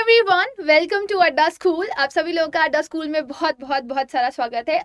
Everyone, welcome to अड्डा school. आप सभी लोगों का अड्डा स्कूल में बहुत बहुत बहुत सारा स्वागत है।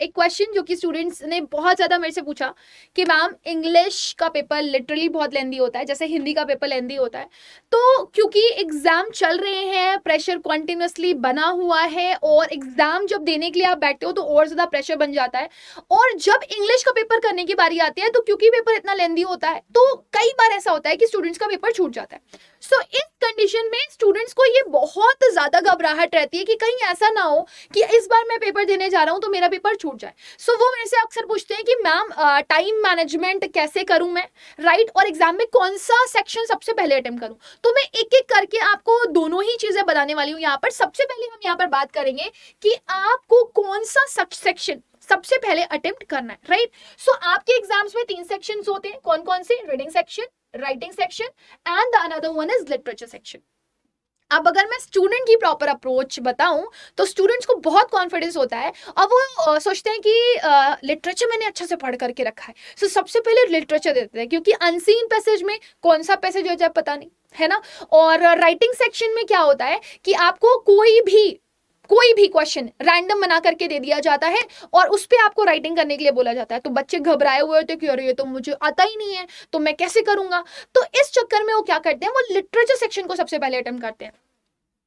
एक क्वेश्चन जो कि स्टूडेंट्स ने बहुत ज़्यादा मेरे से पूछा कि मैम इंग्लिश का पेपर लिटरली बहुत लेंदी होता है, जैसे हिंदी का पेपर लेंदी होता है। तो क्योंकि एग्ज़ाम चल रहे हैं, प्रेशर कॉन्टिन्यूसली बना हुआ है और एग्ज़ाम जब देने के लिए आप बैठते हो तो और ज़्यादा प्रेशर बन जाता है। और जब इंग्लिश का पेपर करने की बारी आती है तो क्योंकि पेपर इतना लेंदी होता है तो कई बार ऐसा होता है कि स्टूडेंट्स का पेपर छूट जाता है। सो इस कंडीशन में स्टूडेंट्स को ये बहुत ज्यादा घबराहट रहती है कि कहीं ऐसा ना हो कि इस बार मैं पेपर देने जा रहा हूं तो मेरा पेपर छूट जाए। सो वो मेरे से अक्सर पूछते हैं कि मैम टाइम मैनेजमेंट कैसे करूं मैं, राइट, और एग्जाम में कौन सा सेक्शन सबसे पहले अटेम्प्ट करूं। तो मैं एक एक करके आपको दोनों ही चीजें बताने वाली हूं। यहाँ पर सबसे पहले हम यहाँ पर बात करेंगे कि आपको कौन सा सेक्शन सबसे पहले अटेम्प्ट करना है, राइट। सो आपके एग्जाम्स में 3 सेक्शंस होते हैं, कौन कौन से? Reading section, writing section and the another one is literature section. अब अगर मैं स्टूडेंट की प्रॉपर अप्रोच बताऊं तो स्टूडेंट्स को बहुत कॉन्फिडेंस होता है और वो सोचते हैं कि लिटरेचर मैंने अच्छे से पढ़ करके रखा है, सो सबसे पहले लिटरेचर देते हैं क्योंकि अनसीन पैसेज में कौन सा पैसेज हो जाए पता नहीं, है ना। और राइटिंग सेक्शन में क्या होता है कि आपको कोई भी क्वेश्चन रैंडम बना करके दे दिया जाता है और उस पे आपको राइटिंग करने के लिए बोला जाता है। तो बच्चे घबराए हुए होते हैं कि अरे ये तो मुझे आता ही नहीं है, तो मैं कैसे करूंगा। तो इस चक्कर में वो क्या करते हैं, वो लिटरेचर सेक्शन को सबसे पहले अटेम्प्ट करते हैं।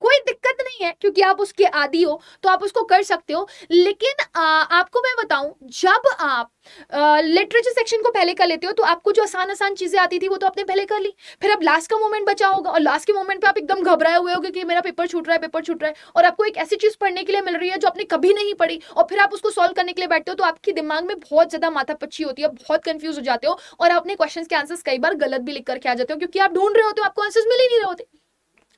कोई दिक्कत नहीं है क्योंकि आप उसके आदी हो तो आप उसको कर सकते हो। लेकिन आपको मैं बताऊं, जब आप लिटरेचर सेक्शन को पहले कर लेते हो तो आपको जो आसान आसान चीजें आती थी वो तो आपने पहले कर ली, फिर अब लास्ट का मोमेंट बचा होगा और लास्ट के मोमेंट पे आप एकदम घबराए हुए होगे कि मेरा पेपर छूट रहा है और आपको एक ऐसी चीज पढ़ने के लिए मिल रही है जो आपने कभी नहीं पढ़ी और फिर आप उसको सॉल्व करने के लिए बैठते हो तो आपके दिमाग में बहुत ज्यादा माथापच्ची होती है, बहुत कंफ्यूज हो जाते हो और आप अपने क्वेश्चन के आंसर्स कई बार गलत भी लिख करके आ जाते हो क्योंकि आप ढूंढ रहे होते हो, आपको आंसर्स मिल ही नहीं रहे होते,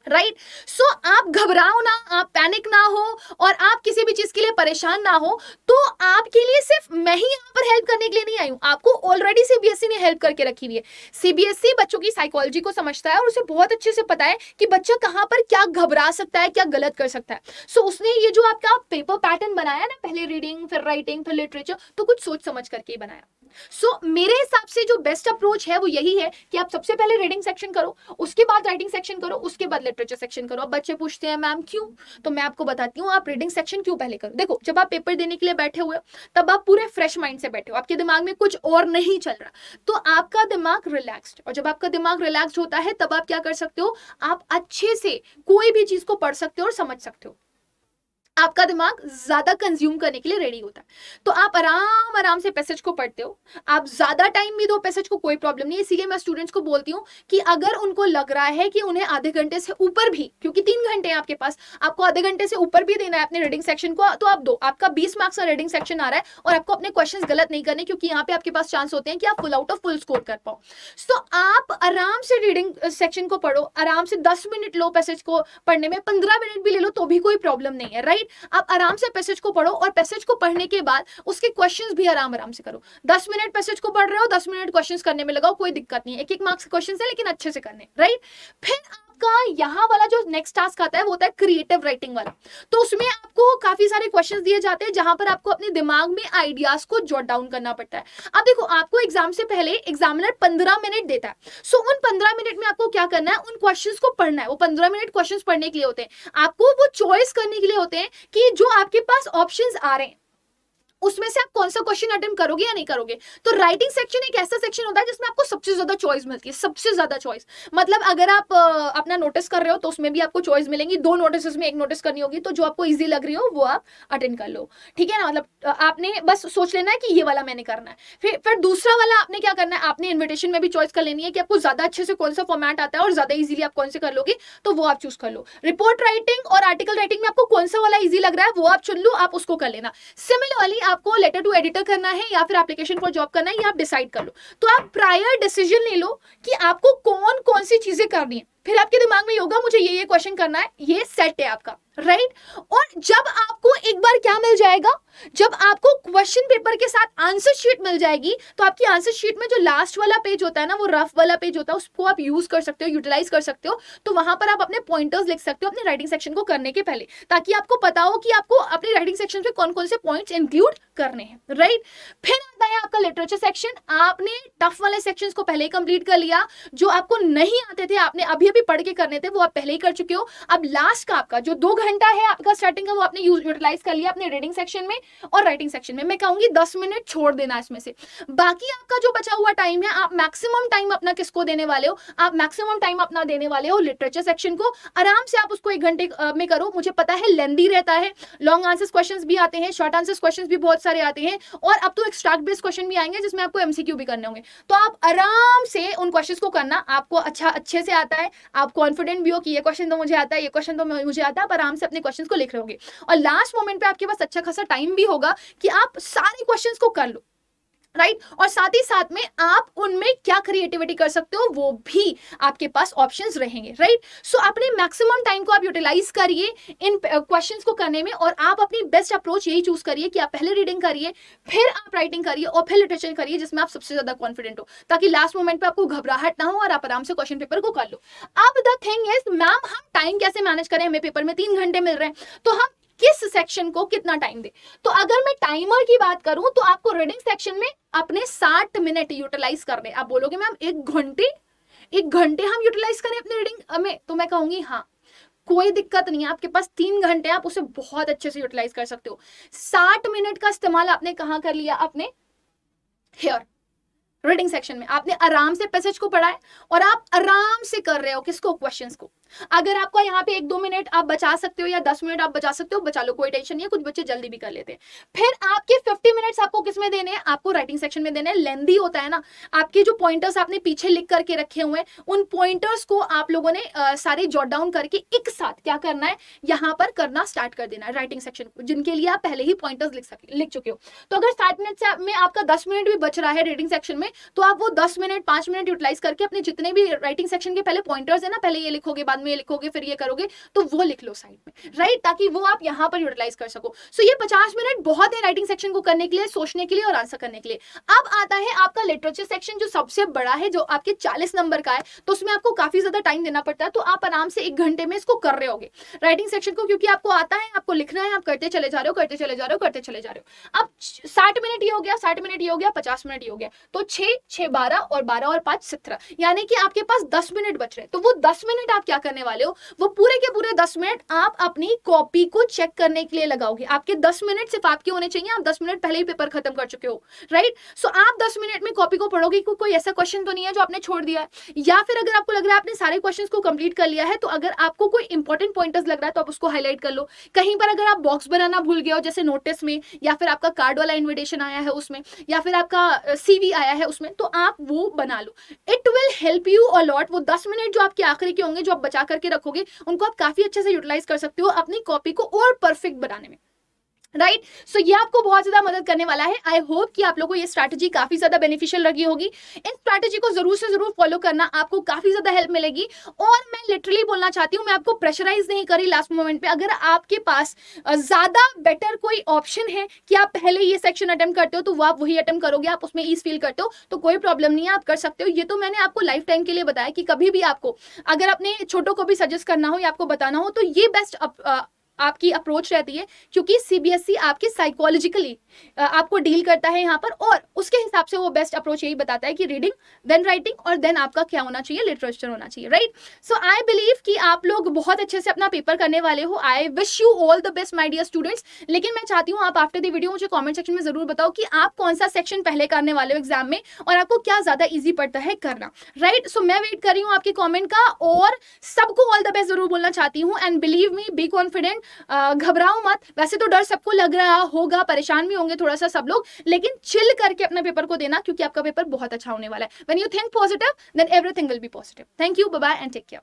राइट। सो आप घबराओ ना, आप पैनिक ना हो और आप किसी भी चीज के लिए परेशान ना हो। तो आपके लिए सिर्फ मैं ही यहाँ पर हेल्प करने के लिए नहीं आई हूँ, आपको ऑलरेडी सीबीएसई ने हेल्प करके रखी हुई है। सीबीएसई बच्चों की साइकोलॉजी को समझता है और उसे बहुत अच्छे से पता है कि बच्चा कहाँ पर क्या घबरा सकता है, क्या गलत कर सकता है। सो उसने ये जो आपका पेपर पैटर्न बनाया ना, पहले रीडिंग फिर राइटिंग फिर लिटरेचर, तो कुछ सोच समझ करके ही बनाया। सो मेरे हिसाब से जो बेस्ट अप्रोच है वो यही है कि आप सबसे पहले रीडिंग सेक्शन करो, उसके बाद राइटिंग सेक्शन करो, उसके बाद लिटरेचर सेक्शन करो। अब बच्चे पूछते हैं मैम क्यों, तो मैं आपको बताती हूँ आप रीडिंग सेक्शन क्यों पहले करो। देखो, जब आप पेपर देने के लिए बैठे हुए हो तब आप पूरे फ्रेश माइंड से बैठे हो, आपके दिमाग में कुछ और नहीं चल रहा, तो आपका दिमाग रिलैक्स्ड, और जब आपका दिमाग रिलैक्स्ड होता है तब आप क्या कर सकते हो, आप अच्छे से कोई भी चीज को पढ़ सकते हो और समझ सकते हो, आपका दिमाग ज्यादा कंज्यूम करने के लिए रेडी होता है। तो आप आराम आराम से पैसेज को पढ़ते हो, आप ज्यादा टाइम भी दो पैसेज को, कोई प्रॉब्लम नहीं है। इसीलिए मैं स्टूडेंट्स को बोलती हूँ कि अगर उनको लग रहा है कि उन्हें आधे घंटे से ऊपर भी, क्योंकि 3 घंटे हैं आपके पास, आपको आधे घंटे से ऊपर भी देना है अपने रीडिंग सेक्शन को, तो आप दो। आपका 20 मार्क्स का रीडिंग सेक्शन आ रहा है और आपको अपने क्वेश्चन गलत नहीं करने, क्योंकि यहाँ पे आपके पास चांस होते हैं कि आप full out of full score कर पाओ। तो आप आराम से रीडिंग सेक्शन को पढ़ो, आराम से 10 मिनट लो पैसेज को पढ़ने में, 15 मिनट भी ले लो तो भी कोई प्रॉब्लम नहीं है, राइट। आप आराम से पैसेज को पढ़ो और पैसेज को पढ़ने के बाद उसके क्वेश्चंस भी आराम आराम से करो। 10 मिनट पैसेज को पढ़ रहे हो, 10 मिनट क्वेश्चंस करने में लगाओ, कोई दिक्कत नहीं है। 1-1 मार्क्स के क्वेश्चंस है लेकिन अच्छे से करने, राइट। फिर आपका यहाँ वाला जो नेक्स्ट टास्क आता है वो होता है क्रिएटिव राइटिंग वाला। तो उसमें आपको काफी सारे क्वेश्चंस दिए जाते हैं जहां पर आपको अपने दिमाग में आइडियाज को जॉट डाउन करना पड़ता है। अब देखो, आपको एग्जाम से पहले एग्जामिनर 15 मिनट देता है। सो उन 15 मिनट में आपको क्या करना है, उन क्वेश्चंस को पढ़ना है। वो 15 मिनट क्वेश्चंस पढ़ने के लिए होते हैं, आपको वो चॉइस करने के लिए होते हैं कि जो आपके पास ऑप्शंस आ रहे हैं उसमें से आप कौन सा क्वेश्चन अटेम्प्ट करोगे या नहीं करोगे। तो राइटिंग सेक्शन एक ऐसा सेक्शन होता है जिसमें आपको सबसे ज्यादा चॉइस मिलती है, सबसे ज्यादा चॉइस। मतलब अगर आप अपना नोटिस कर रहे हो तो उसमें भी आपको चॉइस मिलेंगी, 2 नोटिस में एक नोटिस करनी होगी, तो जो आपको इजी लग रही हो वो आप अटेंड कर लो, ठीक है ना। मतलब आपने बस सोच लेना है कि ये वाला मैंने करना है। फिर दूसरा वाला आपने क्या करना है, आपने इन्विटेशन में भी चॉइस कर लेनी है कि आपको ज्यादा अच्छे से कौन सा फॉर्मेट आता है और ज्यादा इजीली आप कौन से कर लोगे, तो वो आप चूज कर लो। रिपोर्ट राइटिंग और आर्टिकल राइटिंग में आपको कौन सा वाला इजी लग रहा है वो आप चुन लो, आप उसको कर लेना। सिमिलरली आपको लेटर टू एडिटर करना है या फिर एप्लीकेशन फॉर जॉब करना है, ये आप डिसाइड कर लो। तो आप प्रायर डिसीजन ले लो कि आपको कौन कौन सी चीजें करनी है। फिर आपके दिमाग में होगा मुझे ये क्वेश्चन करना है, ये सेट है आपका, राइट। और जब आपको एक बार क्या मिल जाएगा, जब आपको क्वेश्चन पेपर के साथ आंसर शीट मिल जाएगी तो आपकी आंसर शीट में जो लास्ट वाला पेज होता है ना, वो रफ वाला पेज होता है, उसको आप यूज कर सकते हो, यूटिलाइज कर सकते हो। तो वहां पर आप अपने पॉइंटर्स लिख सकते हो अपने राइटिंग सेक्शन को करने के पहले, ताकि आपको पता हो कि आपको अपने राइटिंग सेक्शन में कौन कौन से पॉइंट्स इंक्लूड करने हैं, राइट। फिर आता है आपका लिटरेचर सेक्शन। आपने टफ वाले सेक्शंस को पहले कंप्लीट कर लिया, जो आपको नहीं आते थे आपने अभी भी पढ़ के करने थे वो आप पहले ही कर चुके हो। अब लास्ट का आपका जो 2 घंटा है आपका स्टार्टिंग का वो आपने यूटिलाइज कर लिया अपने रीडिंग सेक्शन में और राइटिंग सेक्शन में। मैं कहूंगी 10 मिनट छोड़ देना इसमें से। बाकी आपका जो बचा हुआ टाइम है आप मैक्सिमम टाइम अपना किसको देने वाले हो, आप मैक्सिमम टाइम अपना देने वाले हो लिटरेचर सेक्शन को। आराम से आप उसको 1 घंटे में करो। मुझे पता है लेंदी रहता है, लॉन्ग आंसर्स क्वेश्चंस भी आते हैं, शॉर्ट आंसर्स क्वेश्चंस भी बहुत सारे आते हैं और अब तो एक्सट्रैक्ट बेस्ड क्वेश्चन भी आएंगे जिसमें आपको एमसीक्यू भी करने होंगे। तो आप आराम से उन क्वेश्चंस को करना, आपको अच्छे से आता है, आप कॉन्फिडेंट भी हो कि ये क्वेश्चन तो मुझे आता है, ये क्वेश्चन तो मुझे आता है, आप आराम से अपने क्वेश्चंस को लिख रहे होगे और लास्ट मोमेंट पे आपके पास अच्छा खासा टाइम भी होगा कि आप सारे क्वेश्चंस को कर लो, राइट। और साथ ही साथ में आप उनमें क्या क्रिएटिविटी कर सकते हो वो भी आपके पास ऑप्शंस रहेंगे, राइट। सो अपने मैक्सिमम टाइम को आप यूटिलाइज करिए इन क्वेश्चंस को करने में और आप अपनी बेस्ट अप्रोच यही चूज करिए कि आप पहले रीडिंग करिए, फिर आप राइटिंग करिए और फिर लिटरेचर करिए जिसमें आप सबसे ज्यादा कॉन्फिडेंट हो, ताकि लास्ट मोमेंट पे आपको घबराहट ना हो और आप आराम से क्वेश्चन पेपर को कर लो। अब द थिंग इज मैम हम टाइम कैसे मैनेज करें, हमें पेपर में 3 घंटे मिल रहे हैं तो हम किस सेक्शन को कितना टाइम दे। तो अगर मैं टाइमर की बात करूं तो आपको रीडिंग सेक्शन में अपने 60 मिनट यूटिलाइज करने। आप बोलोगे मैम 1 घंटे हम यूटिलाइज करें अपने रीडिंग में, तो मैं कहूंगी हाँ कोई दिक्कत नहीं है, आपके पास 3 घंटे आप उसे बहुत अच्छे से यूटिलाइज कर सकते हो। 60 मिनट का इस्तेमाल आपने कहां कर लिया, अपने हेयर रीडिंग सेक्शन में आपने आराम से पैसेज को पढ़ा है और आप आराम से कर रहे हो किसको, क्वेश्चंस को। अगर आपको यहाँ पे 1-2 मिनट आप बचा सकते हो या 10 मिनट आप बचा सकते हो, बचा लो, कोई टेंशन नहीं है, कुछ बच्चे जल्दी भी कर लेते हैं। फिर आपके 50 मिनट्स आपको किस में देने हैं, आपको राइटिंग सेक्शन में देने हैं। लेंदी होता है ना, आपके जो पॉइंटर्स आपने पीछे लिख करके रखे हुए हैं उन पॉइंटर्स को आप लोगों ने सारे जॉट डाउन करके एक साथ क्या करना है, यहाँ पर करना स्टार्ट कर देना है राइटिंग सेक्शन को, जिनके लिए आप पहले ही पॉइंटर्स लिख चुके हो। तो अगर 60 मिनट में आपका 10 मिनट भी बच रहा है रीडिंग सेक्शन में, तो आप वो 10 मिनट 5 मिनट यूटिलाइज करके अपने जितने भी राइटिंग सेक्शन के पहले पॉइंटर्स है ना, पहले ये लिखोगे बाद में ये लिखोगे फिर ये करोगे, तो वो लिख लो साइड में, राइट, ताकि वो आप यहाँ पर यूटिलाइज कर सको। सो ये 50 मिनट बहुत है राइटिंग सेक्शन को करने के लिए, सोचने के लिए और आंसर करने के लिए। अब आता है आपका लिटरेचर सेक्शन जो सबसे बड़ा है, जो आपके 40 नंबर का है, तो उसमें आपको काफी ज्यादा टाइम देना पड़ता है। तो आप आराम से 1 घंटे में इसको कर रहे होगे राइटिंग सेक्शन को, क्योंकि आपको आता है, आपको लिखना है, आप करते चले जा रहे हो, करते चले जा रहे हो, करते चले जा रहे हो। अब 60 मिनट ये हो गया, 60 मिनट ये हो गया, 50 मिनट ये हो गया, तो 6 12 और 12 और 5 17, यानी कि आपके पास 10 मिनट बच रहे हैं। तो वो 10 मिनट आप क्या करने वाले हो, वो पूरे के पूरे 10 मिनट आप अपनी कॉपी को चेक करने के लिए लगाओगे। आपके 10 मिनट सिर्फ आपके होने चाहिए, आप 10 मिनट पहले ही पेपर खत्म कर चुके हो, राइट। सो आप 10 मिनट में कॉपी को पढ़ोगे कि कोई ऐसा क्वेश्चन तो नहीं है जो आपने छोड़ दिया है, या फिर अगर आपको लग रहा है आपने सारे क्वेश्चंस को कंप्लीट कर लिया है, तो अगर आपको कोई इंपॉर्टेंट पॉइंटर्स लग रहा है तो आप उसको हाईलाइट कर लो। कहीं पर अगर आप बॉक्स बनाना भूल गए हो, जैसे नोटिस में, या फिर आपका कार्ड वाला इन्विटेशन आया है उसमें, या फिर आपका सीवी आया है उसमें, तो आप वो बना लो। It will help you a lot. वो 10 मिनट जो आपके आखिरी के होंगे, जो आप बचा करके रखोगे, उनको आप काफी अच्छे से यूटिलाइज कर सकते हो अपनी कॉपी को और परफेक्ट बनाने में, राइट। सो ये आपको बहुत ज्यादा मदद करने वाला है। आई होप कि आप लोगों को ये स्ट्रैटेजी काफी ज्यादा बेनिफिशियल लगी होगी। इन स्ट्रैटेजी को जरूर से जरूर फॉलो करना, आपको काफी ज्यादा हेल्प मिलेगी। और मैं लिटरली बोलना चाहती हूँ, मैं आपको प्रेशराइज नहीं करी लास्ट मोमेंट पे। अगर आपके पास ज्यादा बेटर कोई ऑप्शन है कि आप पहले ये सेक्शन अटेम्प्ट करते हो, तो वो आप वही अटेम्प्ट करोगे, आप उसमें ईज फील करते हो, तो कोई प्रॉब्लम नहीं है, आप कर सकते हो। ये तो मैंने आपको लाइफ टाइम के लिए बताया कि कभी भी आपको अगर अपने छोटों को भी सजेस्ट करना हो या आपको बताना हो, तो ये बेस्ट आपकी अप्रोच रहती है, क्योंकि सीबीएसई आपके साइकोलॉजिकली आपको डील करता है यहाँ पर, और उसके हिसाब से वो बेस्ट अप्रोच यही बताता है कि रीडिंग देन राइटिंग और देन आपका क्या होना चाहिए, लिटरेचर होना चाहिए, राइट। सो आई बिलीव कि आप लोग बहुत अच्छे से अपना पेपर करने वाले हो। I wish you all the best my dear students. लेकिन मैं चाहती हूँ आप आफ्टर द वीडियो मुझे कॉमेंट सेक्शन में जरूर बताओ कि आप कौन सा सेक्शन पहले करने वाले हो एग्जाम में और आपको क्या ज्यादा ईजी पड़ता है करना, राइट। सो मैं वेट कर रही हूँ आपके कॉमेंट का, और सबको ऑल द बेस्ट जरूर बोलना चाहती हूँ। And believe me, be confident, घबराओ मत। वैसे तो डर सबको लग रहा होगा, परेशान भी होंगे थोड़ा सा सब लोग, लेकिन चिल करके अपने पेपर को देना, क्योंकि आपका पेपर बहुत अच्छा होने वाला है। When you think positive then everything will be positive. Thank you, bye bye and take care.